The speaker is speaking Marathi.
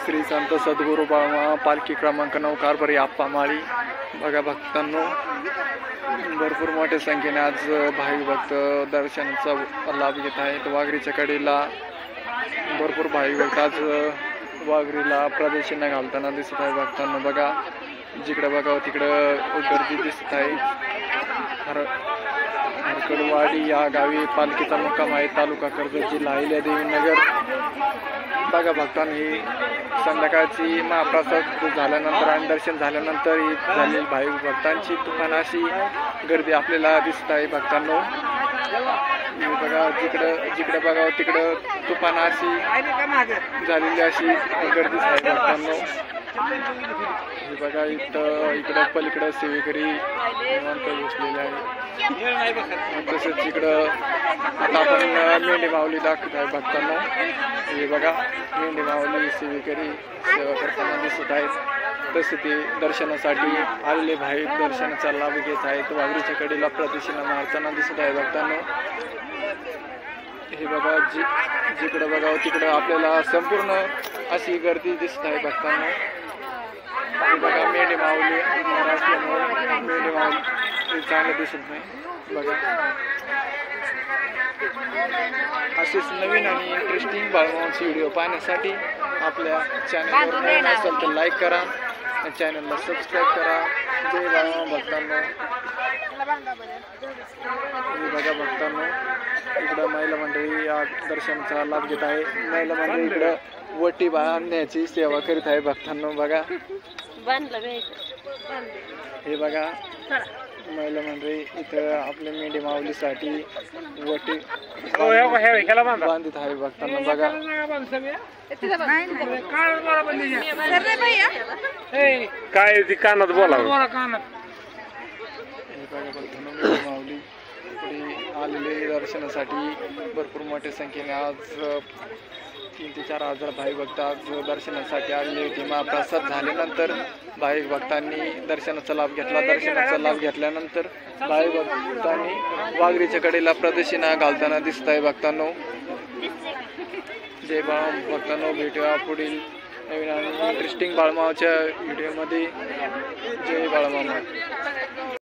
श्री संत सद्गुरू बाळमा पालखी क्रमांक 9 कारभारी आप्पा माळी। बघा भक्तांनो, भरपूर मोठ्या संख्येने आज भाविक भक्त दर्शनाचा लाभ घेत आहेत। वाघरीच्या कडेला भरपूर भाविक भक्त आज वाघरीला प्रदक्षिणा घालताना दिसत आहे। भक्तांनो बघा, जिकडे बघावं तिकडं गर्दी दिसत आहे। हरकडवाडी या गावी पालखीचा मुक्काम आहे। तालुका कर्जत, जिल्हा अहिल्यादेवी नगर। बघा भक्तांनो, ही संध्याकाळची महाप्रसाद झाल्यानंतर आणि दर्शन झाल्यानंतर ही झालेली भाविक भक्तांची तुफान अशी गर्दी आपल्याला दिसत आहे। भक्तांनो बघा, जिकडे बघावं तिकडं तुफान अशी झालेली अशी गर्दी आहे। भक्तांनो हे बघा, इकडं पलीकडं सेवेकरी निवांत बसलेले आहे। तसेच इकडं आता आपण मेंढी माऊली दाखवत आहे। भक्तांनो हे बघा, मेंढी माऊली सेवेकरी सेवा करताना दिसत आहेत। तसे ते दर्शनासाठी आलेले भाविक दर्शनाचा लाभ घेत आहेत। वाघरीच्या कडेला प्रदक्षिणा मारताना दिसत आहे। भक्तांनो हे बघा, जिकडे बघावं तिकडं आपल्याला संपूर्ण अशी गर्दी दिसत आहे। भक्तांनो बघा, मेंढी माऊली महाराष्ट्रामुळे मेंढी माऊली चांगलं दिसत नाही। बघा, असेच नवीन आणि इंटरेस्टिंग बाळमामाचे व्हिडिओ पाहण्यासाठी आपल्या चॅनलवर नवीन असेल तर लाईक करा, चॅनलला सबस्क्राईब करा। जय बाळमामा भक्तांनो। हे बघा भक्तांनो, इकडं महिला मंडळी या दर्शनाचा लाभ घेत आहे। महिला मंडळी इकडं वटी बांधण्याची सेवा करीत आहे। भक्तांनो बघा, हे बघा, महिला मंडळी इथं आपल्या मेंढी माऊलीसाठी वटी बांधित आहे। भक्तांनो बघा, काय ती कानात बोलावं। हे बघा भक्तांनो, मेंढी माऊली इकडे आलेले दर्शनासाठी भरपूर मोठ्या संख्येने आज 3 ते 4 हजार भाविक भक्त आज दर्शनासाठी आलेले होते। महाप्रसाद झाल्यानंतर भाविक भक्तांनी दर्शनाचा लाभ घेतला। दर्शनाचा लाभ घेतल्यानंतर भाविक भक्तांनी वाघरीच्या कडेला प्रदक्षिणा घालताना दिसत आहे। भक्तांनो जय बाळमामा भक्तांनो, भेटूया पुढील नवीन आणि इंटरेस्टिंग बाळमामाच्या व्हिडिओमध्ये। जय बाळमामा।